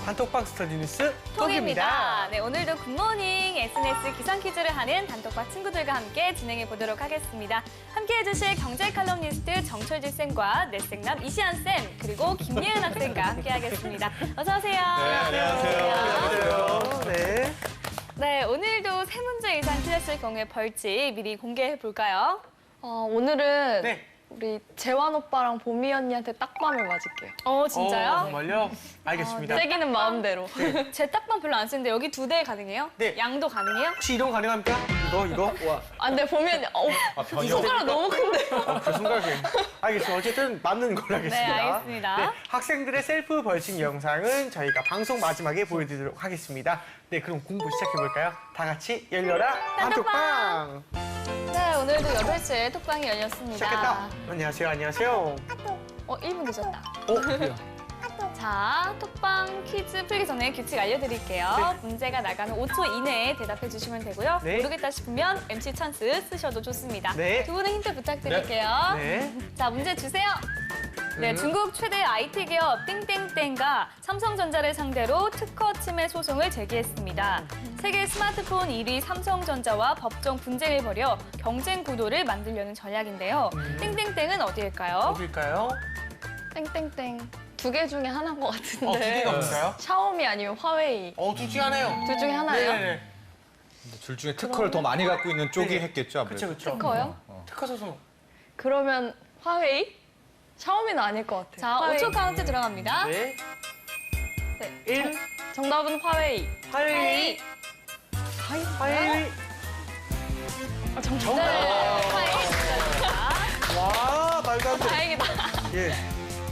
단톡방 스터디 뉴스 톡입니다. 네, 오늘도 굿모닝 SNS 기상 퀴즈를 하는 단톡방 친구들과 함께 진행해 보도록 하겠습니다. 함께해 주실 경제 칼럼니스트 정철지 쌤과 넷생남 이시안 쌤 그리고 김예은 학생과 함께하겠습니다. 어서 오세요. 네, 안녕하세요. 네. 네, 오늘도 세 문제 이상 틀렸을 경우에 벌칙 미리 공개해 볼까요? 오늘은 네. 우리 재환 오빠랑 보미 언니한테 딱밤을 맞을게요. 진짜요? 정말요? 알겠습니다. 세기는 마음대로. 제 딱밤 별로 안 쓰는데 여기 2대 가능해요? 네. 양도 가능해요? 혹시 이동 가능합니까? 이거? 와. 안 돼, 보미 언니. 이 손가락 너무 큰데. 그 생각에. 알겠습니다. 어쨌든 맞는 걸로 하겠습니다. 네, 알겠습니다. 네, 학생들의 셀프 벌칙 영상은 저희가 방송 마지막에 보여드리도록 하겠습니다. 네, 그럼 공부 시작해볼까요? 다 같이 열려라 단톡방! 네, 오늘도 8시에 톡방이 열렸습니다. 시작했다. 안녕하세요. 1분 늦었다. 그래요? 자, 톡방 퀴즈 풀기 전에 규칙 알려드릴게요. 문제가 나가는 5초 이내에 대답해 주시면 되고요. 네. 모르겠다 싶으면 MC 찬스 쓰셔도 좋습니다. 네. 두 분은 힌트 부탁드릴게요. 네. 자, 문제 주세요. 네, 중국 최대 IT 기업 띵땡땡가 삼성전자를 상대로 특허 침해 소송을 제기했습니다. 세계 스마트폰 1위 삼성전자와 법정 분쟁을 벌여 경쟁 구도를 만들려는 전략인데요. 띵땡땡은 어디일까요? 어딜까요? 땡땡땡. 2개 중에 하나인 것 같은데. 2개가 뭔가요? 샤오미 아니면 화웨이. 둘 중에 하나요. 둘 중에 하나예요? 네네. 둘 중에 특허를 더 많이 갖고 있는 쪽이 네네. 했겠죠, 아무래도. 그쵸. 특허요? 특허 소송. 그러면 화웨이? 샤오미는 아닐 것 같아요. 자, 화웨이. 5초 카운트 들어갑니다. 네. 네. 1. 정답은 화웨이. 화요일. 화요일. 정답. 네, 화웨이. 와, 말도 안 돼. 다행이다. 예.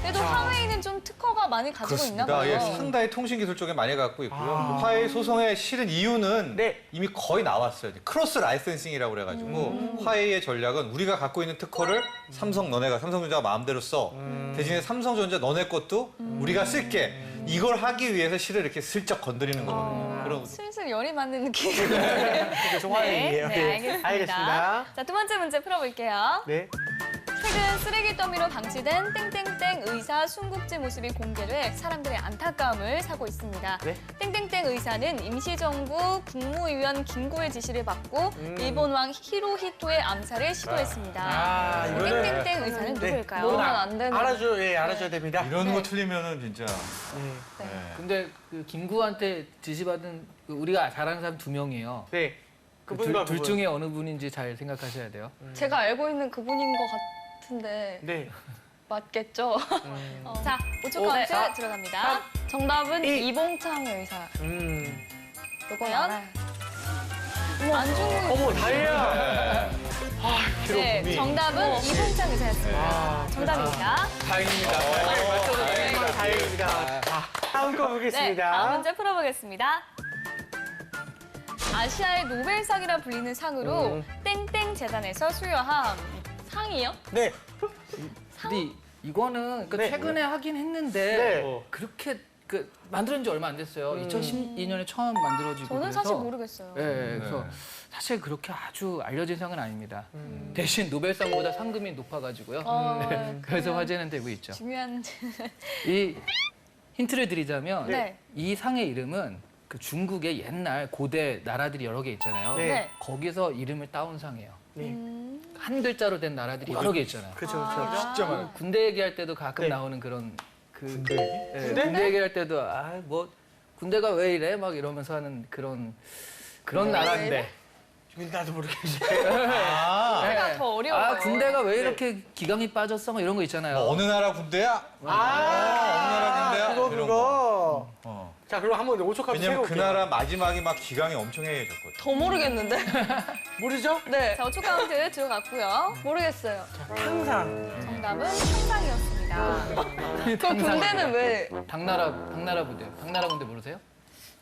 그래도 자. 화웨이는 좀 특허가 많이 가지고 있나 그렇습니다. 봐요. 예, 상당히 통신기술 쪽에 많이 갖고 있고요. 아. 화웨이 소송의 실은 이유는 네. 이미 거의 나왔어요. 크로스 라이센싱이라고 그래가지고 화웨이의 전략은 우리가 갖고 있는 특허를 삼성전자가 마음대로 써. 대신에 삼성전자 너네 것도 우리가 쓸게. 이걸 하기 위해서 실을 이렇게 슬쩍 건드리는 거거든요. 그럼 슬슬 열이 맞는 느낌이 그래서 화요일이에요. 네, 알겠습니다. 자, 두 번째 문제 풀어볼게요. 네. 최근 쓰레기 더미로 방치된 땡땡땡 의사 숨국지 모습이 공개돼 사람들의 안타까움을 사고 있습니다. 네. 땡땡땡 의사는 임시정부 국무위원 김고의 지시를 받고 일본 왕 히로히토의 암살을 시도했습니다. 이거는 땡땡땡 의사는 네. 누구일까요? 모르면 안 되는. 알아줘야 됩니다. 이런 네. 거 틀리면은 진짜. 네. 근데 그 김구한테 지시받은 우리가 잘 아는 사람 2명이에요. 네. 그 그분과 둘 그분. 중에 어느 분인지 잘 생각하셔야 돼요. 제가 알고 있는 그분인 것 같은데 네. 맞겠죠? 자, 5초 오, 카운트 사, 들어갑니다. 정답은 이. 이봉창 의사. 이건 과연? 알아요. 안중근 어머, 다행이야. 네, 정답은 이봉창 의사였습니다. 정답입니다. 다행입니다. 맞춰서 다행입니다. 다음 거 네, 보겠습니다. 다음 문제 풀어보겠습니다. 아시아의 노벨상이라 불리는 상으로 땡땡 재단에서 수여함. 상이요? 네. 근데 이거는 그러니까 네. 최근에 하긴 했는데 네. 그렇게 만들어진 지 얼마 안 됐어요. 2012년에 처음 만들어지고 저는 그래서 사실 모르겠어요. 네, 그래서 사실 그렇게 아주 알려진 상은 아닙니다. 대신 노벨상보다 상금이 높아가지고요. 그래서 화제는 되고 있죠. 중요한 이 힌트를 드리자면 네. 이 상의 이름은 그 중국의 옛날 고대 나라들이 여러 개 있잖아요. 네. 네. 거기서 이름을 따온 상이에요. 네. 한 글자로 된 나라들이 여러 개 있잖아요. 그렇죠. 진짜 많아요. 군대 얘기할 때도 가끔 네. 나오는 그런 군대 얘기? 예, 군대 얘기할 때도 뭐 군대가 왜 이래 막 이러면서 하는 그런 나라인데. 나도 모르겠지. 군대가 더 어려워요. 군대가 왜 이렇게 기강이 빠졌어? 뭐 이런 거 있잖아요. 어느 나라 군대야? 어느 나라 군대야? 이런 거. 그거. 어. 자, 그럼 한번 5초 카드 왜냐면 그 세볼게요. 나라 마지막에 막 기강이 엄청 해해졌거든. 더 모르겠는데? 모르죠? 네. 자, 5초 카운트 들어갔고요. 모르겠어요. 항상. 정답은 평상이었습니다. 그럼 군대는 왜? 당나라 부대 모르세요?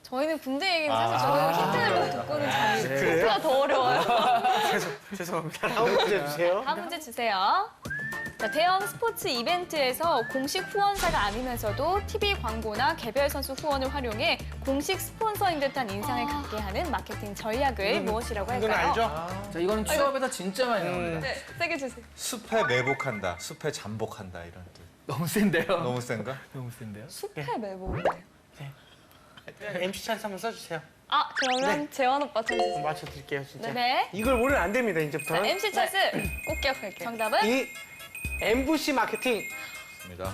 저희는 군대 얘기는 사실 저희는 힌트를 듣고는 잘 모르겠어요. 그래요? 힌트가 더 어려워요. 죄송합니다. 다음 문제 주세요. 다음 문제 주세요. 자, 대형 스포츠 이벤트에서 공식 후원사가 아니면서도 TV 광고나 개별 선수 후원을 활용해 공식 스폰서인 듯한 인상을 갖게 하는 마케팅 전략을 무엇이라고 이건 할까요? 알죠? 자, 이거는 취업에서 진짜 많이 나옵니다. 네, 세게 주세요. 숲에 매복한다, 숲에 잠복한다 이런 뜻. 너무 센데요? 너무 센가? 너무 센데요? 숲에 매복. MC 찬스 한번 써주세요. 아, 그러면 재환 오빠 찬스. 맞춰드릴게요, 진짜. 네. 이걸 모르면 안 됩니다, 이제부터. 자, MC 찬스. 꼭 기억할게요. 정답은? 이 MBC 마케팅. 좋습니다.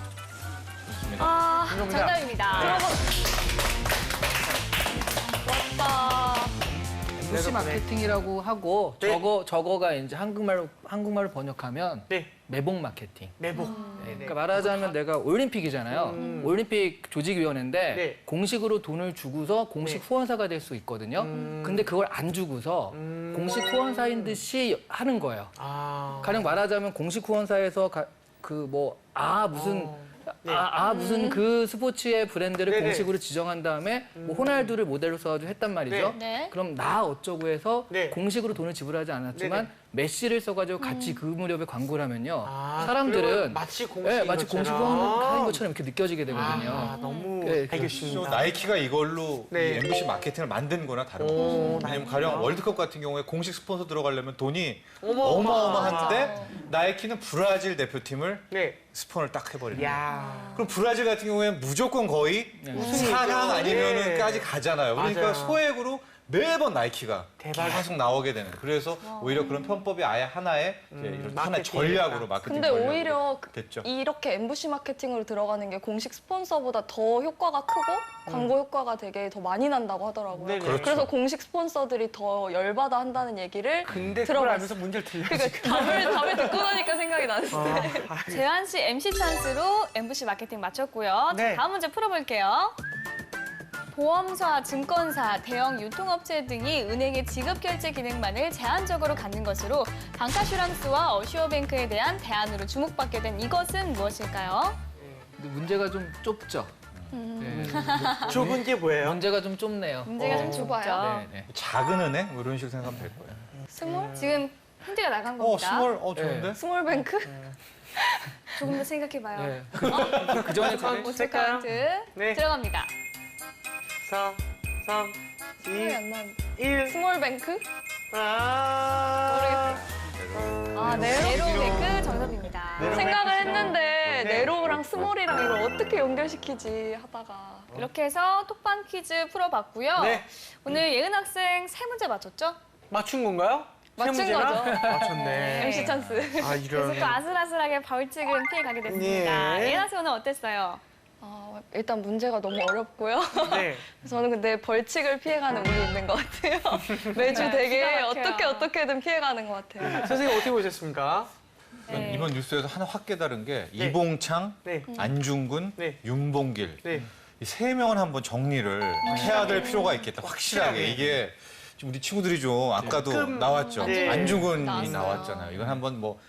좋습니다. 아, 이겁니다. 정답입니다. 맞다. MC 마케팅이라고 하고 네. 저거가 이제 한국말로 번역하면 네, 매복 마케팅. 매복. 그러니까 말하자면 내가 올림픽이잖아요. 올림픽 조직위원회인데 네. 공식으로 돈을 주고서 공식 네. 후원사가 될 수 있거든요. 근데 그걸 안 주고서 공식 후원사인 듯이 하는 거예요. 아. 가령 말하자면 공식 후원사에서 무슨 네. 무슨 그 스포츠의 브랜드를 네네. 공식으로 지정한 다음에 뭐 호날두를 모델로 써가지고 했단 말이죠. 네. 그럼 나 어쩌고 해서 네. 공식으로 돈을 지불하지 않았지만 네네. 메시를 써가지고 같이 그 무렵에 광고를 하면요. 아, 사람들은 그러면 마치 공식인 네, 마치 공식 것처럼. 후원하는 것처럼 이렇게 느껴지게 되거든요. 아, 너무 네, 알겠습니다. 나이키가 이걸로 네. 이 MBC 마케팅을 만든 거나 오, 다름없어요. 왜냐면 나이키가. 가령 월드컵 같은 경우에 공식 스폰서 들어가려면 돈이 어마어마하죠. 어마어마한데 나이키는 브라질 대표팀을 네. 스폰을 딱 해버리는 거예요. 야. 그럼 브라질 같은 경우에는 무조건 거의 우승이죠. 4강 아니면은까지 네. 가잖아요. 그러니까 맞아요. 소액으로 매번 나이키가 대박. 계속 나오게 되는. 그래서 오히려 그런 편법이 아예 하나의 이제 이런 하나의 마케팅이니까. 전략으로 마케팅 근데 전략으로 오히려 됐죠. 이렇게 MBC 마케팅으로 들어가는 게 공식 스폰서보다 더 효과가 크고 광고 효과가 되게 더 많이 난다고 하더라고요. 네네. 그렇죠. 그래서 공식 스폰서들이 더 열받아 한다는 얘기를 근데 그걸 들어봤어요. 알면서 문제를 틀려. 그러니까 답을 듣고 나니까 생각이 나는데. 재환 씨 MC 찬스로 MBC 마케팅 맞췄고요. 네. 다음 문제 풀어볼게요. 보험사, 증권사, 대형 유통업체 등이 은행의 지급결제 기능만을 제한적으로 갖는 것으로 방카슈랑스와 어슈어뱅크에 대한 대안으로 주목받게 된 이것은 무엇일까요? 근데 문제가 좀 좁죠. 네. 좁은 게 뭐예요? 문제가 좀 좁네요. 문제가 좀 좁아요. 좁죠. 네, 네. 작은 은행 뭐 이런 식으로 생각하면 될 거예요. 스몰? 지금 힌트가 나간 겁니다. 스몰 좋은데? 네. 스몰뱅크? 조금 더 생각해봐요. 네. 그 전에 참, 5초 될까요? 카운트 네. 들어갑니다. 4, 3, 생각이 2, 안 나는데. 1. 스몰뱅크? 아. 아, 네로뱅크 정답입니다. 네로. 생각을 했는데 네. 네로랑 스몰이랑 이걸 어떻게 연결시키지 하다가 이렇게 해서 톡방 퀴즈 풀어봤고요. 네. 오늘 예은 학생 3문제 맞췄죠? 맞춘 건가요? 맞춘 세 문제나? 거죠. 맞췄네. MC 찬스. 아, 이런. 그래서 또 아슬아슬하게 벌칙은 피해가게 됐습니다. 예. 예은 학생 오늘 어땠어요? 일단 문제가 너무 어렵고요. 네. 저는 근데 벌칙을 피해가는 운이 있는 것 같아요. 매주 네, 되게 기가 막혀요. 어떻게든 피해가는 것 같아요. 선생님 어떻게 보셨습니까? 네. 이번 뉴스에서 하나 확 깨달은 게 이봉창, 네. 안중근, 네. 윤봉길 네. 이 세 명은 한번 정리를 해야 될 필요가 있겠다. 확실하게 이게 지금 우리 친구들이 좀 아까도 가끔, 나왔죠. 네. 안중근이 나왔어요. 나왔잖아요. 이건 한번 뭐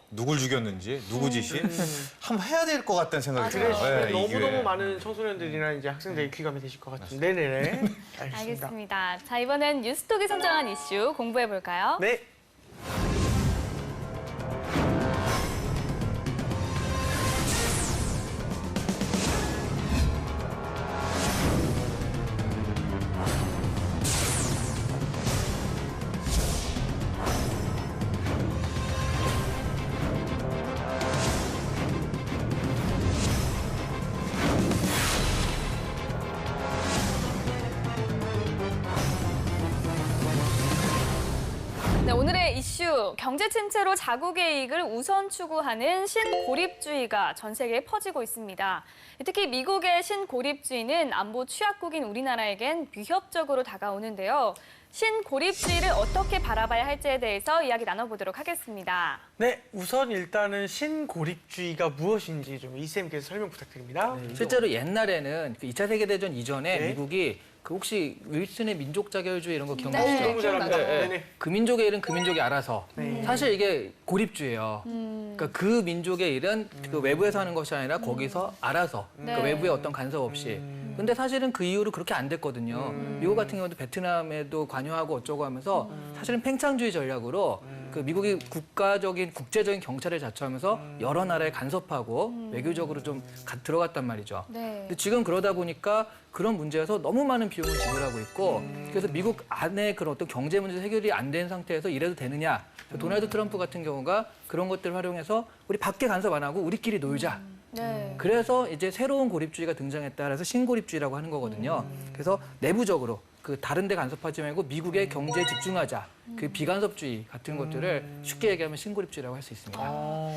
누굴 죽였는지 누구 짓이 한번 해야 될 것 같다는 생각이 들어요. 그래, 네, 이 너무너무 기회에. 많은 청소년들이나 이제 학생들이 귀감이 되실 것 같은데. 네네네. 알겠습니다. 알겠습니다. 자, 이번엔 뉴스톡이 선정한 이슈 공부해볼까요? 네. 네, 오늘의 이슈, 경제 침체로 자국의 이익을 우선 추구하는 신고립주의가 전 세계에 퍼지고 있습니다. 특히 미국의 신고립주의는 안보 취약국인 우리나라에겐 위협적으로 다가오는데요. 신고립주의를 어떻게 바라봐야 할지에 대해서 이야기 나눠보도록 하겠습니다. 네, 우선 일단은 신고립주의가 무엇인지 좀 이쌤께서 설명 부탁드립니다. 실제로 옛날에는 그 2차 세계대전 이전에 네. 미국이 그 혹시 윌슨의 민족 자결주의 이런 거 네. 기억나시죠? 너무 잘합니다. 네, 네. 네네. 그 민족의 일은 그 민족이 알아서. 네. 사실 이게 고립주의예요. 그러니까 그 민족의 일은 그 외부에서 하는 것이 아니라 거기서 알아서. 그러니까 네. 외부의 어떤 간섭 없이. 근데 사실은 그 이후로 그렇게 안 됐거든요. 미국 같은 경우도 베트남에도 관여하고 어쩌고 하면서 사실은 팽창주의 전략으로 그 미국이 국제적인 경찰을 자처하면서 여러 나라에 간섭하고 외교적으로 좀 들어갔단 말이죠. 네. 근데 지금 그러다 보니까 그런 문제에서 너무 많은 비용을 지불하고 있고 그래서 미국 안에 그런 어떤 경제 문제 해결이 안 된 상태에서 이래도 되느냐. 도널드 트럼프 같은 경우가 그런 것들을 활용해서 우리 밖에 간섭 안 하고 우리끼리 놀자. 네. 그래서 이제 새로운 고립주의가 등장했다 그래서 신고립주의라고 하는 거거든요. 그래서 내부적으로 그 다른 데 간섭하지 말고 미국의 경제에 집중하자. 그 비간섭주의 같은 것들을 쉽게 얘기하면 신고립주의라고 할 수 있습니다.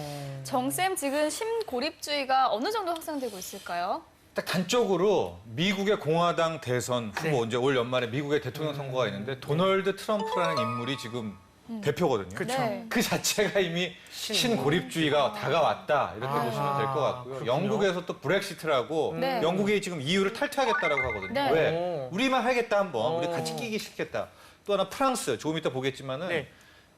정쌤, 지금 신고립주의가 어느 정도 확산되고 있을까요? 딱 단적으로 미국의 공화당 대선 후보 네. 이제 올 연말에 미국의 대통령 선거가 있는데 도널드 트럼프라는 인물이 지금 대표거든요. 그렇죠. 네. 그 자체가 이미 신고립주의가 다가왔다 이렇게 보시면 될 것 같고요. 그렇군요. 영국에서 또 브렉시트라고 네. 영국이 지금 EU를 탈퇴하겠다라고 하거든요. 네. 왜? 우리만 하겠다 한번. 우리 오. 같이 끼기 싫겠다. 또 하나 프랑스 조금 이따 보겠지만은 네.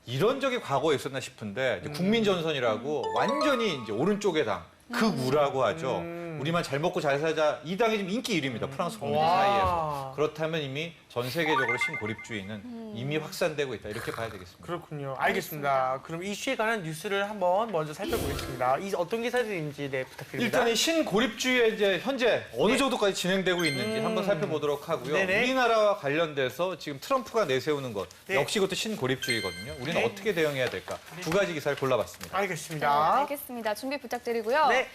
이런 적이 과거에 있었나 싶은데 이제 국민전선이라고 완전히 이제 오른쪽의 당 극우라고 하죠. 우리만 잘 먹고 잘 살자 이 당이 지금 인기 1위입니다. 프랑스 국민들 와. 사이에서. 그렇다면 이미 전 세계적으로 신고립주의는 이미 확산되고 있다 이렇게 봐야 되겠습니다. 그렇군요. 알겠습니다. 그럼 이슈에 관한 뉴스를 한번 먼저 살펴보겠습니다. 이 어떤 기사들인지 네, 부탁드립니다. 일단 이 신고립주의에 이제 현재 어느 정도까지 진행되고 있는지 한번 살펴보도록 하고요. 네네. 우리나라와 관련돼서 지금 트럼프가 내세우는 것 네. 역시 그것도 신고립주의거든요. 우리는 네. 어떻게 대응해야 될까? 두 가지 기사를 골라봤습니다. 알겠습니다. 알겠습니다. 준비 부탁드리고요. 네.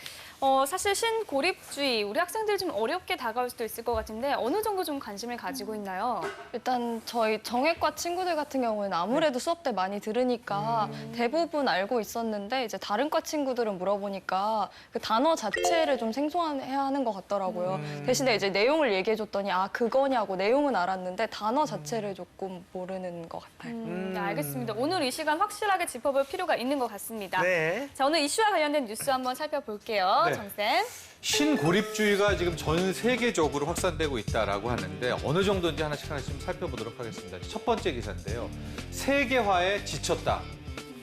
사실 신고립주의, 우리 학생들 좀 어렵게 다가올 수도 있을 것 같은데 어느 정도 좀 관심을 가지고 있나요? 일단 저희 정외과 친구들 같은 경우에는 아무래도 수업 때 많이 들으니까 대부분 알고 있었는데 이제 다른 과 친구들은 물어보니까 그 단어 자체를 좀 생소해야 하는 것 같더라고요. 대신에 이제 내용을 얘기해줬더니 아 그거냐고 내용은 알았는데 단어 자체를 조금 모르는 것 같아요. 네, 알겠습니다. 오늘 이 시간 확실하게 짚어볼 필요가 있는 것 같습니다. 네. 자, 오늘 이슈와 관련된 뉴스 한번 살펴볼게요. 네. 정쌤. 신고립주의가 지금 전 세계적으로 확산되고 있다라고 하는데 어느 정도인지 하나씩 살펴보도록 하겠습니다. 첫 번째 기사인데요. 세계화에 지쳤다.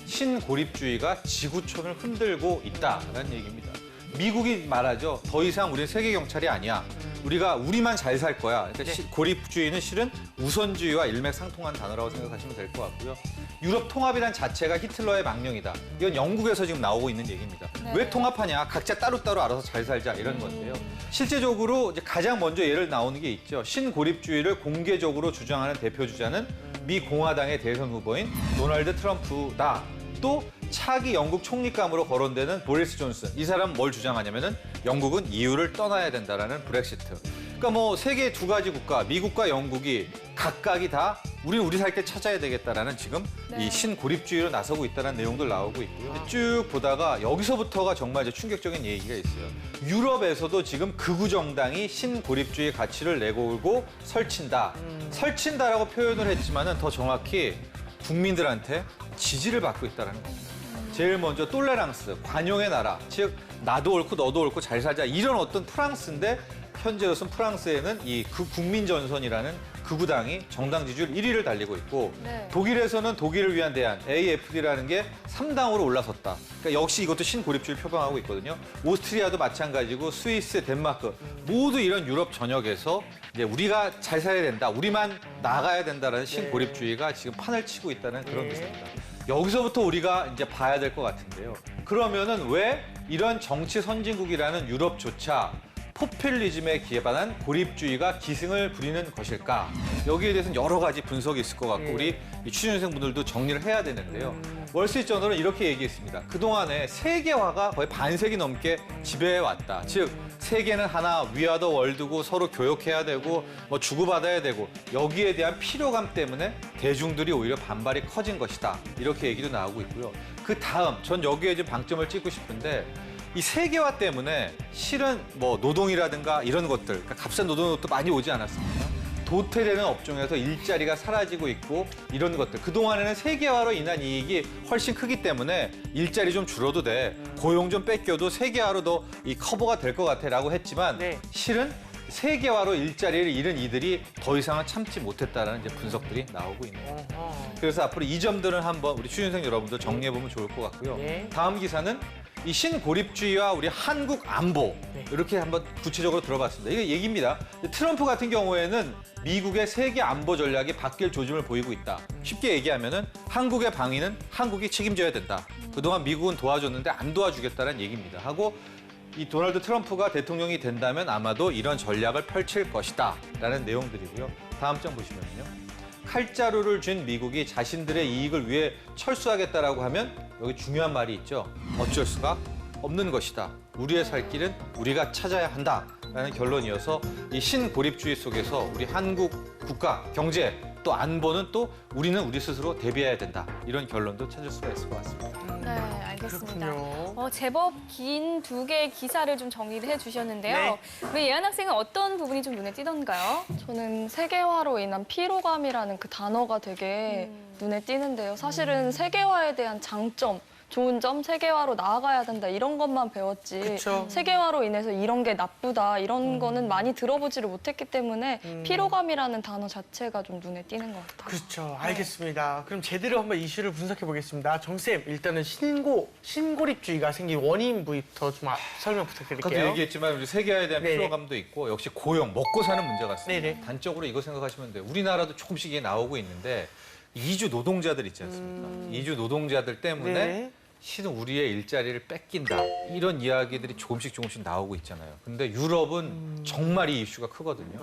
신고립주의가 지구촌을 흔들고 있다라는 얘기입니다. 미국이 말하죠. 더 이상 우리는 세계 경찰이 아니야. 우리가 우리만 잘 살 거야. 그러니까 고립주의는 실은 우선주의와 일맥상통한 단어라고 생각하시면 될 것 같고요. 유럽 통합이란 자체가 히틀러의 망령이다. 이건 영국에서 지금 나오고 있는 얘기입니다. 네. 왜 통합하냐? 각자 따로따로 알아서 잘 살자 이런 건데요. 실제적으로 이제 가장 먼저 예를 나오는 게 있죠. 신고립주의를 공개적으로 주장하는 대표 주자는 미 공화당의 대선 후보인 도널드 트럼프다. 또 차기 영국 총리감으로 거론되는 보리스 존슨. 이 사람 뭘 주장하냐면은 영국은 EU를 떠나야 된다라는 브렉시트. 그러니까 뭐 세계 두 가지 국가, 미국과 영국이 각각이 다 우리는 우리 살 길 찾아야 되겠다라는 지금 네. 이 신고립주의로 나서고 있다는 내용들 나오고 있고요. 쭉 보다가 여기서부터가 정말 이제 충격적인 얘기가 있어요. 유럽에서도 지금 극우 정당이 신고립주의 가치를 내걸고 설친다. 설친다라고 표현을 했지만은 더 정확히 국민들한테 지지를 받고 있다는 겁니다. 제일 먼저 똘레랑스, 관용의 나라, 즉 나도 옳고 너도 옳고 잘 살자 이런 어떤 프랑스인데 현재로서는 프랑스에는 이 국민전선이라는 극우당이 정당 지지율 1위를 달리고 있고 네. 독일에서는 독일을 위한 대안 AFD라는 게 3당으로 올라섰다. 그러니까 역시 이것도 신고립주의를 표방하고 있거든요. 오스트리아도 마찬가지고 스위스, 덴마크 모두 이런 유럽 전역에서 이제 우리가 잘 살아야 된다. 우리만 나가야 된다라는 신고립주의가 지금 판을 치고 있다는 그런 기사입니다. 여기서부터 우리가 이제 봐야 될 것 같은데요. 그러면은 왜 이런 정치 선진국이라는 유럽조차 포퓰리즘에 기반한 고립주의가 기승을 부리는 것일까? 여기에 대해서는 여러 가지 분석이 있을 것 같고 우리 이 취준생분들도 정리를 해야 되는데요. 월스트리트저널은 이렇게 얘기했습니다. 그동안에 세계화가 거의 반세기 넘게 지배해왔다. 즉 세계는 하나, 위아더 월드고 서로 교역해야 되고 뭐 주고받아야 되고 여기에 대한 필요감 때문에 대중들이 오히려 반발이 커진 것이다. 이렇게 얘기도 나오고 있고요. 그 다음, 전 여기에 좀 방점을 찍고 싶은데 이 세계화 때문에 실은 뭐 노동이라든가 이런 것들, 그러니까 값싼 노동도 많이 오지 않았습니까? 도태되는 업종에서 일자리가 사라지고 있고 이런 것들. 그동안에는 세계화로 인한 이익이 훨씬 크기 때문에 일자리 좀 줄어도 돼. 고용 좀 뺏겨도 세계화로 더 이 커버가 될 것 같아라고 했지만 네. 실은 세계화로 일자리를 잃은 이들이 더 이상은 참지 못했다라는 이제 분석들이 나오고 있는 겁니다. 그래서 앞으로 이 점들은 한번 우리 취준생 여러분들 정리해보면 좋을 것 같고요. 네. 다음 기사는 이 신고립주의와 우리 한국 안보 이렇게 한번 구체적으로 들어봤습니다. 이게 얘기입니다. 트럼프 같은 경우에는 미국의 세계 안보 전략이 바뀔 조짐을 보이고 있다. 쉽게 얘기하면은 한국의 방위는 한국이 책임져야 된다. 그동안 미국은 도와줬는데 안 도와주겠다는 얘기입니다. 하고 이 도널드 트럼프가 대통령이 된다면 아마도 이런 전략을 펼칠 것이다 라는 내용들이고요. 다음 장 보시면요. 칼자루를 쥔 미국이 자신들의 이익을 위해 철수하겠다라고 하면 여기 중요한 말이 있죠. 어쩔 수가 없는 것이다. 우리의 살 길은 우리가 찾아야 한다라는 결론이어서 이 신고립주의 속에서 우리 한국 국가, 경제 또 안보는 또 우리는 우리 스스로 대비해야 된다. 이런 결론도 찾을 수가 있을 것 같습니다. 네, 알겠습니다. 그렇군요. 제법 긴 두 개의 기사를 좀 정리를 해주셨는데요. 네. 우리 예은 학생은 어떤 부분이 좀 눈에 띄던가요? 저는 세계화로 인한 피로감이라는 그 단어가 되게 눈에 띄는데요. 사실은 세계화에 대한 장점, 좋은 점, 세계화로 나아가야 된다 이런 것만 배웠지 그쵸. 세계화로 인해서 이런 게 나쁘다 이런 거는 많이 들어보지를 못했기 때문에 피로감이라는 단어 자체가 좀 눈에 띄는 것 같아요. 그렇죠. 알겠습니다. 그럼 제대로 한번 이슈를 분석해 보겠습니다. 정쌤, 일단은 신고립주의가 생긴 원인부터 좀 설명 아까도 부탁드릴게요. 얘기했지만 우리 세계화에 대한 네네. 피로감도 있고 역시 고용, 먹고 사는 문제가 있습니다. 네네. 단적으로 이거 생각하시면 돼요. 우리나라도 조금씩 이게 나오고 있는데 이주 노동자들 있지 않습니까? 이주 노동자들 때문에 네. 실은 우리의 일자리를 뺏긴다. 이런 이야기들이 조금씩 나오고 있잖아요. 근데 유럽은 정말 이 이슈가 크거든요.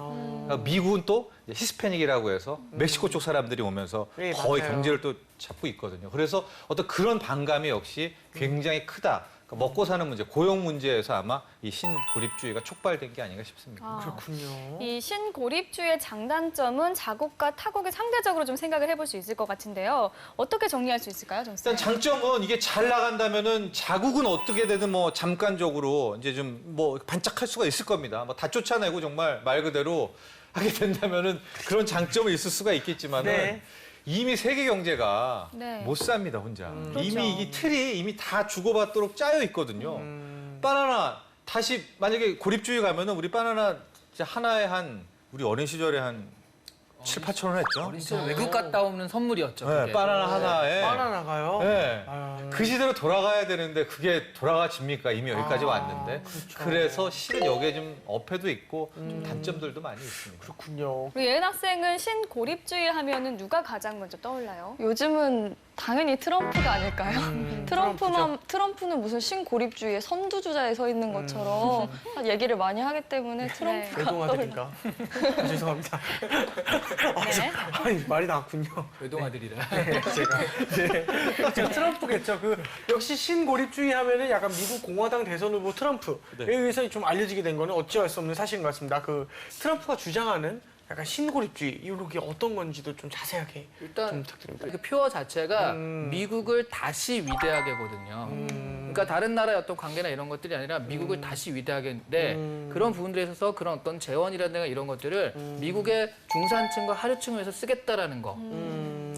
그러니까 미국은 또 이제 히스패닉이라고 해서 멕시코 쪽 사람들이 오면서 네, 거의 맞아요. 경제를 또 잡고 있거든요. 그래서 어떤 그런 반감이 역시 굉장히 크다. 그러니까 먹고 사는 문제, 고용 문제에서 아마 이 신고립주의가 촉발된 게 아닌가 싶습니다. 그렇군요. 이 신고립주의의 장단점은 자국과 타국에 상대적으로 좀 생각을 해볼 수 있을 것 같은데요. 어떻게 정리할 수 있을까요, 정쌤? 일단 장점은 이게 잘 나간다면은 자국은 어떻게 되든 뭐 잠깐적으로 이제 좀 뭐 반짝할 수가 있을 겁니다. 뭐 다 쫓아내고 정말 말 그대로 하게 된다면은 그런 장점은 있을 수가 있겠지만은 네. 이미 세계 경제가 네. 못 삽니다 혼자. 그렇죠. 이미 이 틀이 이미 다 주고받도록 짜여 있거든요. 바나나 다시 만약에 고립주의 가면은 우리 바나나 진짜 하나에 한 우리 어린 시절에 한 7, 8천 원 했죠. 어린 시절 외국 갔다 오는 선물이었죠. 네, 그게. 바나나 하나에. 바나나가요? 네. 아유. 그 시대로 돌아가야 되는데 그게 돌아가집니까? 이미 여기까지 왔는데. 그렇죠. 그래서 실은 여기에 좀 어폐도 있고 좀 단점들도 많이 있습니다. 그렇군요. 우리 예은 학생은 신고립주의 하면은 누가 가장 먼저 떠올라요? 요즘은 당연히 트럼프가 아닐까요? 트럼프죠. 트럼프는 무슨 신고립주의의 선두주자에 서 있는 것처럼 얘기를 많이 하기 때문에 트럼프가 외동아들인가? 죄송합니다. 네. 아니, 말이 나왔군요. 외동아들이라. 네, 제가 트럼프겠죠. 그 역시 신고립주의 하면은 약간 미국 공화당 대선 후보 트럼프에 의해서 좀 알려지게 된 거는 어찌할 수 없는 사실인 것 같습니다. 그 트럼프가 주장하는 약간 신고립주의 이게 어떤 건지도 좀 자세하게 좀 일단 부탁드립니다. 그 표어 자체가 미국을 다시 위대하게거든요. 그러니까 다른 나라의 어떤 관계나 이런 것들이 아니라 미국을 다시 위대하게인데 그런 부분들에 있어서 그런 어떤 재원이라든가 이런 것들을 미국의 중산층과 하류층을 위해서 쓰겠다라는 거.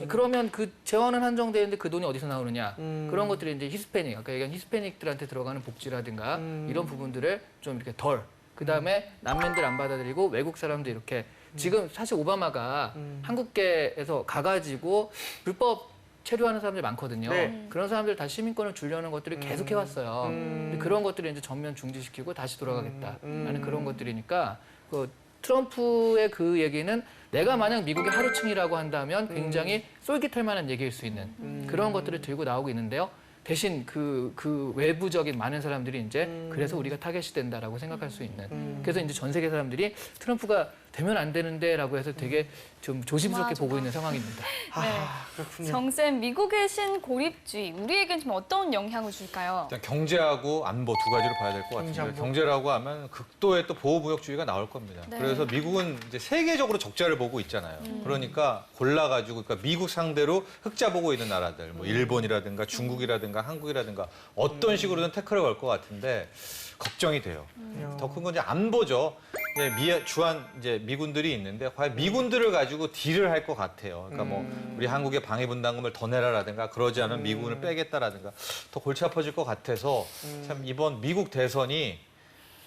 그러면 그 재원은 한정되어 있는데 그 돈이 어디서 나오느냐. 그런 것들이 이제 히스패닉, 아까 얘기한 히스패닉들한테 들어가는 복지라든가 이런 부분들을 좀 이렇게 덜. 그다음에 난민들 안 받아들이고 외국 사람들 이렇게 지금 사실 오바마가 한국계에서 가가지고 불법 체류하는 사람들이 많거든요. 네. 그런 사람들 다 시민권을 주려는 것들을 계속 해왔어요. 근데 그런 것들을 이제 전면 중지시키고 다시 돌아가겠다라는 그런 것들이니까 그 트럼프의 그 얘기는 내가 만약 미국의 하루층이라고 한다면 굉장히 쏠깃할 만한 얘기일 수 있는 그런 것들을 들고 나오고 있는데요. 대신 그 외부적인 많은 사람들이 이제 그래서 우리가 타겟이 된다라고 생각할 수 있는. 그래서 이제 전 세계 사람들이 트럼프가 되면 안 되는데라고 해서 되게 좀 조심스럽게 보고 있는 상황입니다. 그렇군요. 정쌤, 미국의 신고립주의 우리에겐 좀 어떤 영향을 줄까요? 일단 경제하고 안보 두 가지로 봐야 될 것 같은데 경제, 안보. 경제라고 하면 극도의 또 보호무역주의가 나올 겁니다. 네. 그래서 미국은 이제 세계적으로 적자를 보고 있잖아요. 그러니까 골라가지고 그러니까 미국 상대로 흑자 보고 있는 나라들, 뭐 일본이라든가 중국이라든가 한국이라든가 어떤 식으로든 태클을 걸 것 같은데 걱정이 돼요. 더 큰 건 이제 안보죠. 주한 이제 미군들이 있는데 과연 미군들을 가지고 딜을 할 것 같아요. 그러니까 뭐 우리 한국의 방위 분담금을 더 내라라든가 그러지 않으면 미군을 빼겠다라든가 더 골치 아파질 것 같아서 참 이번 미국 대선이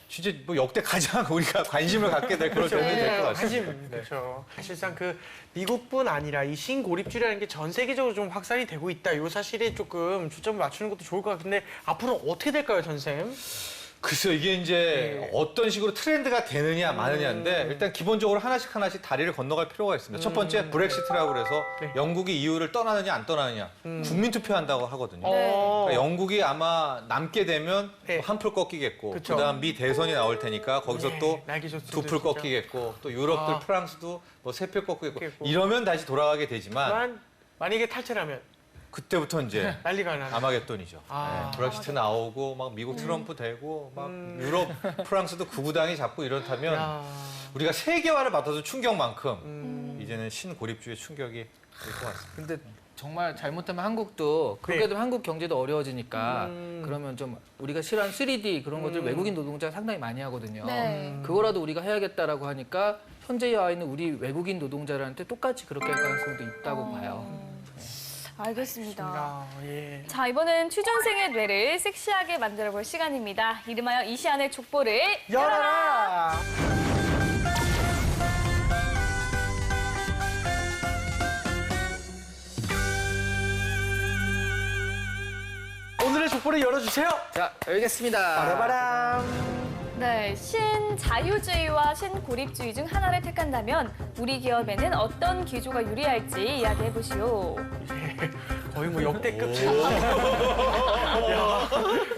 진짜 뭐 역대 가장 우리가 관심을 갖게 될 그런 대선이 될 것 같습니다. 그렇죠. 사실상 그 미국뿐 아니라 이 신고립주의라는 게 전 세계적으로 좀 확산이 되고 있다. 이 사실에 조금 초점을 맞추는 것도 좋을 것 같은데 앞으로 어떻게 될까요, 전쌤? 글쎄요, 이게 이제 어떤 식으로 트렌드가 되느냐 마느냐인데 일단 기본적으로 하나씩 다리를 건너갈 필요가 있습니다. 첫 번째 브렉시트라고 그래서 네. 영국이 EU를 떠나느냐 안 떠나느냐 국민 투표한다고 하거든요. 어. 그러니까 영국이 아마 남게 되면 네. 한풀 꺾이겠고 그쵸. 그다음 미 대선이 나올 테니까 거기서 네, 또 날개 좋습니다, 두 풀 진짜. 꺾이겠고 또 유럽들 아. 프랑스도 뭐 세 풀 꺾이겠고 꺾이겠고. 이러면 다시 돌아가게 되지만 만약에 탈퇴라면 그때부터 이제 난리가 나네. 아마겟돈이죠. 아. 네, 브렉시트 나오고 막 미국 트럼프 되고 막 유럽 프랑스도 극우당이 잡고 이렇다면 야. 우리가 세계화를 받아서 충격만큼 이제는 신고립주의 충격이 될 것 같습니다. 근데 정말 잘못하면 한국도 그렇게 되면 한국 경제도 어려워지니까 그러면 좀 우리가 싫어하는 3D 그런 것들 외국인 노동자가 상당히 많이 하거든요. 네. 그거라도 우리가 해야겠다라고 하니까 현재 와 있는 우리 외국인 노동자들한테 똑같이 그렇게 할 가능성도 있다고 봐요. 알겠습니다. 아, 예. 자, 이번엔 취준생의 뇌를 섹시하게 만들어볼 시간입니다. 이름하여 이시안의 족보를 열어라! 오늘의 족보를 열어주세요. 자, 알겠습니다. 바라바람. 네, 신자유주의와 신고립주의 중 하나를 택한다면 우리 기업에는 어떤 기조가 유리할지 이야기해보시오. 거의 뭐 역대급 질문.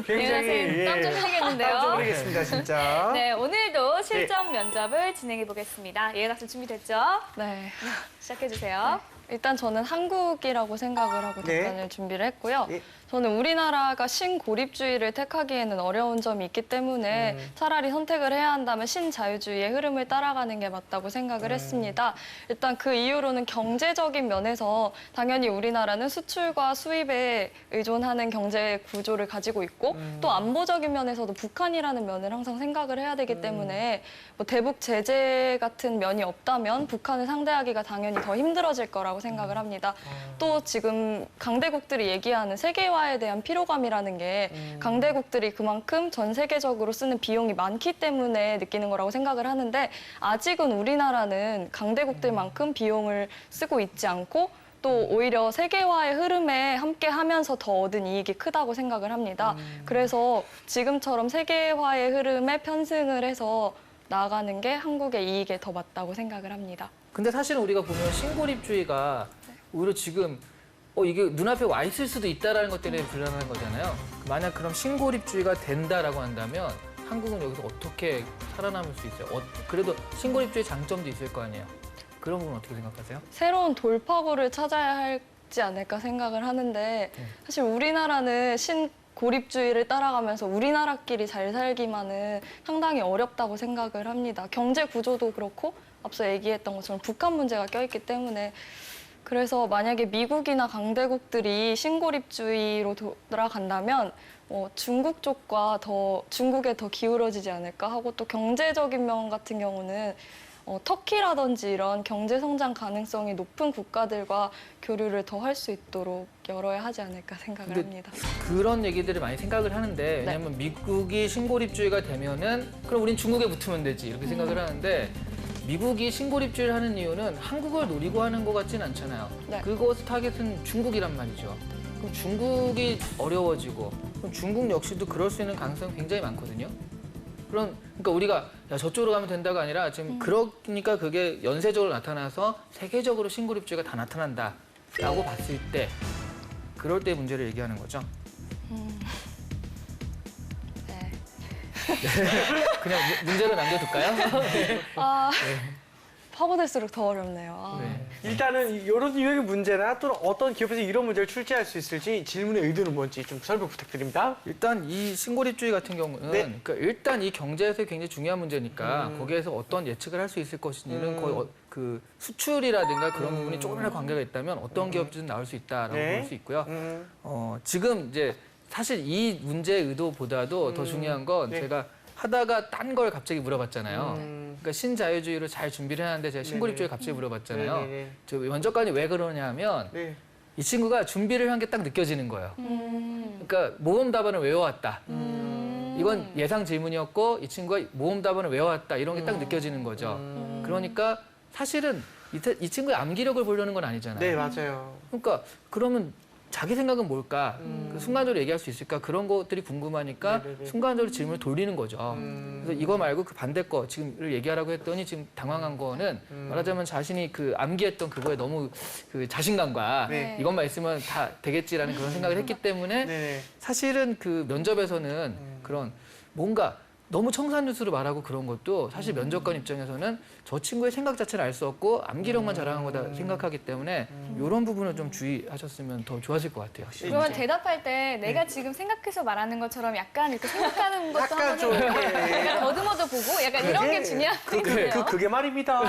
굉장히 네, 깜짝 놀라겠는데요. 깜짝 놀라겠습니다, 진짜. 네, 오늘도 실전 면접을 진행해보겠습니다. 예은 학생 준비됐죠? 네. 시작해주세요. 일단 저는 한국이라고 생각을 하고 네. 답변을 준비를 했고요. 네. 저는 우리나라가 신고립주의를 택하기에는 어려운 점이 있기 때문에 차라리 선택을 해야 한다면 신자유주의의 흐름을 따라가는 게 맞다고 생각을 했습니다. 일단 그 이유로는 경제적인 면에서 당연히 우리나라는 수출과 수입에 의존하는 경제 구조를 가지고 있고 또 안보적인 면에서도 북한이라는 면을 항상 생각을 해야 되기 때문에 뭐 대북 제재 같은 면이 없다면 북한을 상대하기가 당연히 더 힘들어질 거라고 생각을 합니다. 또 지금 강대국들이 얘기하는 세계화에 대한 피로감이라는 게 강대국들이 그만큼 전 세계적으로 쓰는 비용이 많기 때문에 느끼는 거라고 생각을 하는데 아직은 우리나라는 강대국들만큼 비용을 쓰고 있지 않고 또 오히려 세계화의 흐름에 함께 하면서 더 얻은 이익이 크다고 생각을 합니다. 그래서 지금처럼 세계화의 흐름에 편승을 해서 나아가는 게 한국의 이익에 더 맞다고 생각을 합니다. 근데 사실은 우리가 보면 신고립주의가 오히려 지금 이게 눈앞에 와 있을 수도 있다라는 것 때문에 불안한 거잖아요. 만약 그럼 신고립주의가 된다라고 한다면 한국은 여기서 어떻게 살아남을 수 있어요? 그래도 신고립주의 장점도 있을 거 아니에요. 그런 부분 어떻게 생각하세요? 새로운 돌파구를 찾아야 할지 않을까 생각을 하는데 사실 우리나라는 신고립주의를 따라가면서 우리나라끼리 잘 살기만은 상당히 어렵다고 생각을 합니다. 경제 구조도 그렇고 앞서 얘기했던 것처럼 북한 문제가 껴있기 때문에 그래서 만약에 미국이나 강대국들이 신고립주의로 돌아간다면 중국 쪽과 중국에 더 기울어지지 않을까 하고 또 경제적인 면 같은 경우는 터키라든지 이런 경제 성장 가능성이 높은 국가들과 교류를 더 할 수 있도록 열어야 하지 않을까 생각을 합니다. 그런 얘기들을 많이 생각을 하는데 왜냐하면 미국이 신고립주의가 되면은 그럼 우린 중국에 붙으면 되지 이렇게 생각을 하는데 미국이 신고립주의를 하는 이유는 한국을 노리고 하는 것 같지는 않잖아요. 네. 그것 타겟은 중국이란 말이죠. 그럼 중국이 어려워지고 그럼 중국 역시도 그럴 수 있는 가능성이 굉장히 많거든요. 그러니까 우리가 야, 저쪽으로 가면 된다가 아니라 지금 그러니까 그게 연쇄적으로 나타나서 세계적으로 신고립주의가 다 나타난다라고 봤을 때 그럴 때 문제를 얘기하는 거죠. 네. 그냥 문제로 남겨둘까요? 파고들수록 더 어렵네요. 네. 일단은 이런 유형의 문제나 또는 어떤 기업에서 이런 문제를 출제할 수 있을지 질문의 의도는 뭔지 좀 설명 부탁드립니다. 일단 이 신고립주의 같은 경우는 네. 그러니까 일단 이 경제에서 굉장히 중요한 문제니까 거기에서 어떤 예측을 할 수 있을 것인지는 거의 그 수출이라든가 그런 부분이 조금이라도 관계가 있다면 어떤 기업들은 나올 수 있다라고 네. 볼 수 있고요. 지금 이제 사실 이 문제의 의도보다도 더 중요한 건 네. 제가 하다가 딴 걸 갑자기 물어봤잖아요. 그러니까 신자유주의로 잘 준비를 해놨는데 제가 신고립주의 갑자기 물어봤잖아요. 네네네. 저 면접관이 왜 그러냐면 네. 이 친구가 준비를 한 게 딱 느껴지는 거예요. 그러니까 모범 답안을 외워왔다. 이건 예상 질문이었고 이 친구가 모범 답안을 외워왔다. 이런 게 딱 느껴지는 거죠. 그러니까 사실은 이 친구의 암기력을 보려는 건 아니잖아요. 네, 맞아요. 그러니까 그러면 자기 생각은 뭘까? 그 순간적으로 얘기할 수 있을까? 그런 것들이 궁금하니까 네네네. 순간적으로 질문을 돌리는 거죠. 그래서 이거 말고 그 반대 거 지금을 얘기하라고 했더니 지금 당황한 거는 말하자면 자신이 그 암기했던 그거에 너무 그 자신감과 네. 이것만 있으면 다 되겠지라는 그런 생각을 했기 때문에 네. 사실은 그 면접에서는 그런 뭔가 너무 청산 뉴스로 말하고 그런 것도 사실 면접관 입장에서는 저 친구의 생각 자체를 알 수 없고 암기력만 자랑한 거다 생각하기 때문에 이런 부분을 좀 주의하셨으면 더 좋아질 것 같아요. 그러면 대답할 때 내가 지금 생각해서 말하는 것처럼 약간 이렇게 생각하는 것도 약간 한번 좀 해보고 약간 더듬어도 보고 약간 이런 게 중요한 거예요. 그게 말입니다.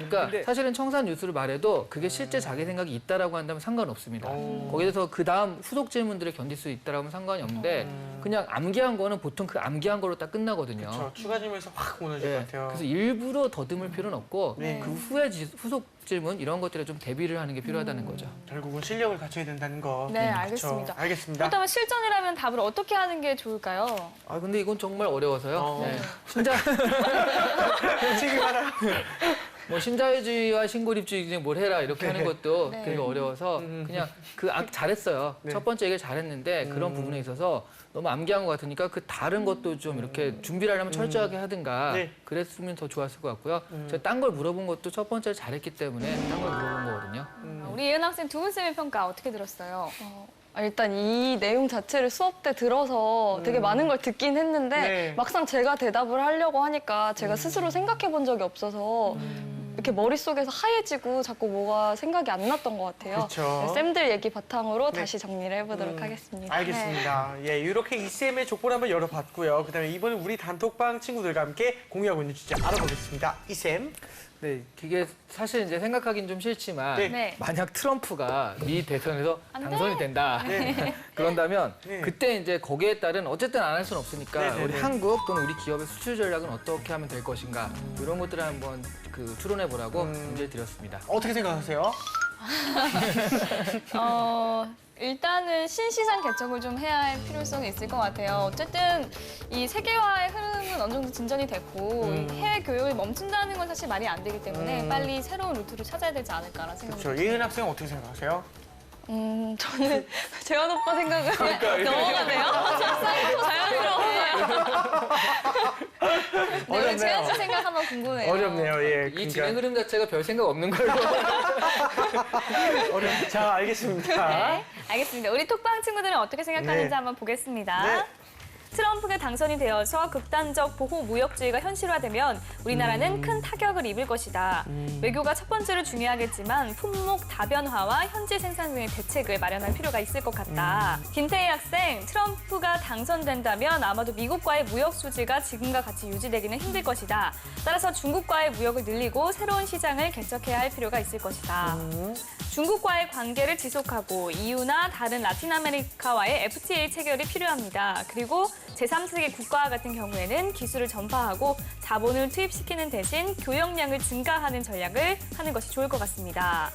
그러니까 사실은 청산 뉴스를 말해도 그게 실제 자기 생각이 있다라고 한다면 상관없습니다. 거기에 대해서 그 다음 후속 질문들을 견딜 수 있다라고 하면 상관이 없는데 그냥 암기한 거는 보통 그 암기한 걸로 딱 끝나거든요. 저 추가 질문에서 확 무너질 네, 것 같아요. 그래서 일부러 더듬을 필요는 없고 네. 그 후에 후속 질문 이런 것들에 좀 대비를 하는 게 필요하다는 거죠. 결국은 실력을 갖춰야 된다는 거. 네, 그쵸. 알겠습니다. 알겠습니다. 그렇다면 실전이라면 답을 어떻게 하는 게 좋을까요? 아 근데 이건 정말 어려워서요. 네. 책이 많아요. 뭐 신자유주의와 신고립주의 중에 뭘 해라 이렇게 하는 것도 네. 되게 어려워서 그냥 잘했어요. 네. 첫 번째 얘기를 잘했는데 그런 부분에 있어서 너무 암기한 것 같으니까 그 다른 것도 좀 이렇게 준비를 하려면 철저하게 하든가 네. 그랬으면 더 좋았을 것 같고요. 제가 딴 걸 물어본 것도 첫 번째를 잘했기 때문에 딴 걸 물어본 거거든요. 우리 예은 학생 두 분 쌤의 평가 어떻게 들었어요? 일단 이 내용 자체를 수업 때 들어서 되게 많은 걸 듣긴 했는데 네. 막상 제가 대답을 하려고 하니까 제가 스스로 생각해 본 적이 없어서 이렇게 머릿속에서 하얘지고 자꾸 뭐가 생각이 안 났던 것 같아요. 그쵸. 쌤들 얘기 바탕으로 네. 다시 정리를 해보도록 하겠습니다. 알겠습니다. 예, 이렇게 이쌤의 족보를 한번 열어봤고요. 그다음에 이번에 우리 단톡방 친구들과 함께 공유하고 있는 주제 알아보겠습니다. 이쌤. 네, 그게 사실 이제 생각하긴 좀 싫지만 네. 네. 만약 트럼프가 미 대선에서 안 돼. 당선이 된다. 네. 그런다면 네. 그때 이제 거기에 따른 어쨌든 안 할 수는 없으니까 네, 네, 우리 네. 한국 또는 우리 기업의 수출 전략은 어떻게 하면 될 것인가 이런 것들을 한번 그 추론해 보라고 문제를 드렸습니다. 어떻게 생각하세요? 일단은 신시장 개척을 좀 해야 할 필요성이 있을 것 같아요. 어쨌든 이 세계화의 흐름은 어느 정도 진전이 됐고 이 해외 교육이 멈춘다는 건 사실 말이 안 되기 때문에 빨리 새로운 루트를 찾아야 되지 않을까라는 생각이 그렇죠. 예은 학생은 어떻게 생각하세요? 저는 재현 오빠 생각을 넘어가네요. 적상이 더 자연스러워요. 네, 우리 어렵네요. 재현 씨 생각 한번 궁금해요. 어렵네요. 예. 이 진행 흐름 자체가 별 생각 없는 걸로. 자, 알겠습니다. 네, 알겠습니다. 우리 톡방 친구들은 어떻게 생각하는지 네. 한번 보겠습니다. 네. 트럼프가 당선이 되어서 극단적 보호 무역주의가 현실화되면 우리나라는 큰 타격을 입을 것이다. 외교가 첫 번째로 중요하겠지만 품목 다변화와 현지 생산 등의 대책을 마련할 필요가 있을 것 같다. 김태희 학생, 트럼프가 당선된다면 아마도 미국과의 무역 수지가 지금과 같이 유지되기는 힘들 것이다. 따라서 중국과의 무역을 늘리고 새로운 시장을 개척해야 할 필요가 있을 것이다. 중국과의 관계를 지속하고 EU나 다른 라틴 아메리카와의 FTA 체결이 필요합니다. 그리고 제3세계 국가와 같은 경우에는 기술을 전파하고 자본을 투입시키는 대신 교역량을 증가하는 전략을 하는 것이 좋을 것 같습니다.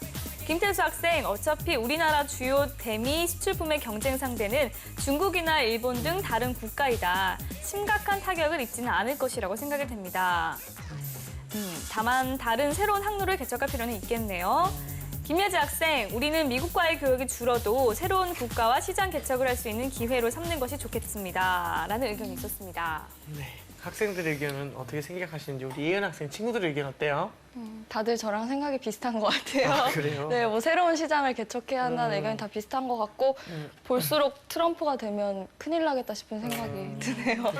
김태수 학생, 어차피 우리나라 주요 대미 수출품의 경쟁 상대는 중국이나 일본 등 다른 국가이다. 심각한 타격을 입지는 않을 것이라고 생각이 됩니다. 다만 다른 새로운 항로를 개척할 필요는 있겠네요. 김예지 학생, 우리는 미국과의 교역이 줄어도 새로운 국가와 시장 개척을 할 수 있는 기회로 삼는 것이 좋겠습니다. 라는 의견이 있었습니다. 네. 학생들의 의견은 어떻게 생각하시는지 우리 예은 학생 친구들의 의견 어때요? 다들 저랑 생각이 비슷한 것 같아요. 아, 그래요? 네, 뭐 새로운 시장을 개척해야 한다는 의견이 다 비슷한 것 같고 볼수록 트럼프가 되면 큰일 나겠다 싶은 생각이 드네요.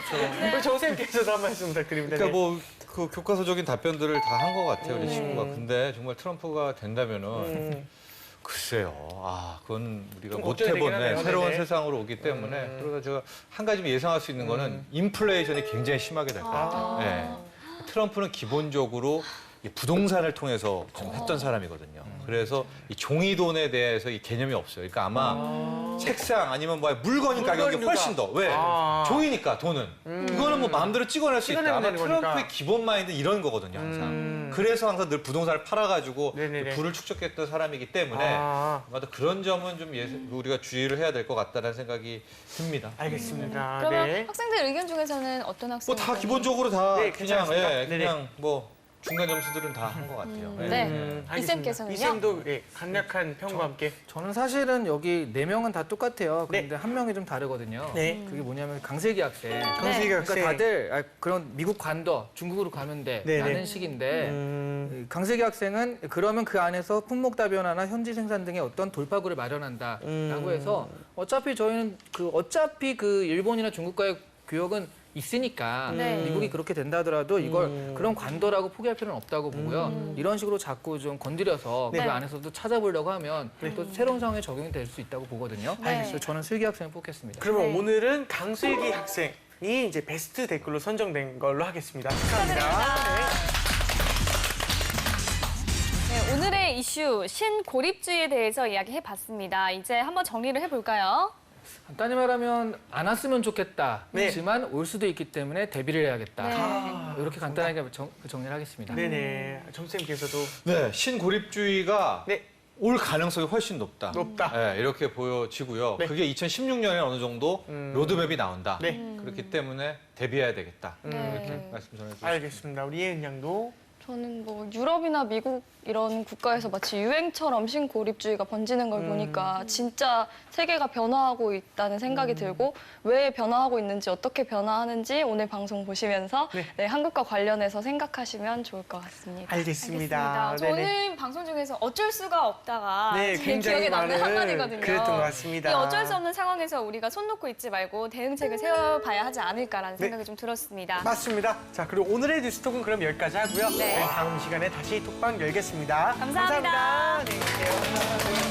우리 정쌤께서도 한 말씀 부탁드립니다. 그러니까 뭐 그 교과서적인 답변들을 다 한 것 같아요, 우리 친구가. 근데 정말 트럼프가 된다면은 글쎄요. 아, 그건 우리가 좀 못 어쩌야 되긴 해본 하네요. 새로운 네네. 세상으로 오기 때문에 그래서 제가 한 가지 예상할 수 있는 거는 인플레이션이 굉장히 심하게 될 것 같아요. 네. 트럼프는 기본적으로 이 부동산을 통해서 좀 했던 사람이거든요. 그래서 이 종이돈에 대해서 이 개념이 없어요. 그러니까 아마 책상 아니면 뭐 물건인 가격이 물건이니까. 훨씬 더. 왜? 종이니까 돈은. 이거는 뭐 마음대로 찍어낼 수 있다. 찍어내면 아마 되는 거니까. 트럼프의 기본 마인드는 이런 거거든요, 항상. 그래서 항상 늘 부동산을 팔아가지고 네네네. 부를 축적했던 사람이기 때문에 아마도 그런 점은 좀 우리가 주의를 해야 될 것 같다는 생각이 듭니다. 알겠습니다. 그러면 네. 학생들 의견 중에서는 어떤 학생? 뭐 다 기본적으로 다 네, 그냥 괜찮습니다. 예, 네네. 그냥 뭐 중간 점수들은 다 한 것 같아요. 예. 네. 알겠습니다. 이쌤께서는요? 이쌤도 예, 간략한 평과 함께. 저는 사실은 여기 4명은 다 똑같아요. 네. 그런데 한 명이 좀 다르거든요. 네. 그게 뭐냐면 강세기 학생. 강세기 학생. 그러니까 다들 그런 미국 관둬 중국으로 가면 돼 네네. 라는 식인데 강세기 학생은 그러면 그 안에서 품목 다변화나 현지 생산 등의 어떤 돌파구를 마련한다라고 해서 어차피 저희는 어차피 그 일본이나 중국과의 교역은 있으니까 네. 미국이 그렇게 된다 하더라도 이걸 그런 관도라고 포기할 필요는 없다고 보고요. 이런 식으로 자꾸 좀 건드려서 네. 그 안에서도 찾아보려고 하면 또 새로운 상황에 적용이 될 수 있다고 보거든요. 네. 그래서 저는 슬기 학생을 뽑겠습니다. 그러면 네. 오늘은 강슬기 학생이 이제 베스트 댓글로 선정된 걸로 하겠습니다. 축하합니다. 네, 오늘의 이슈 신고립주의에 대해서 이야기해봤습니다. 이제 한번 정리를 해볼까요? 간단히 말하면 안 왔으면 좋겠다. 네. 하지만 올 수도 있기 때문에 대비를 해야겠다. 네. 이렇게 간단하게 정리를 하겠습니다. 네네. 점쌤께서도 네, 신고립주의가 네. 올 가능성이 훨씬 높다. 높다. 네, 이렇게 보여지고요. 네. 그게 2016년에 어느 정도 로드맵이 나온다. 네. 그렇기 때문에 대비해야 되겠다. 네. 이렇게 말씀 전해주시죠. 알겠습니다. 우리 예은 양도 저는 뭐 유럽이나 미국 이런 국가에서 마치 유행처럼 신고립주의가 번지는 걸 보니까 진짜 세계가 변화하고 있다는 생각이 들고 왜 변화하고 있는지 어떻게 변화하는지 오늘 방송 보시면서 네. 네, 한국과 관련해서 생각하시면 좋을 것 같습니다. 알겠습니다. 저 오늘 방송 중에서 어쩔 수가 없다가 네, 제 굉장히 기억에 남는 많은 한마디거든요. 그랬던 것 같습니다. 이 어쩔 수 없는 상황에서 우리가 손 놓고 있지 말고 대응책을 세워봐야 하지 않을까라는 네. 생각이 좀 들었습니다. 맞습니다. 자, 그리고 오늘의 뉴스톡은 그럼 여기까지 하고요. 네. 저희 다음 시간에 다시 톡방 열겠습니다. 감사합니다. 감사합니다. 안녕히 계세요.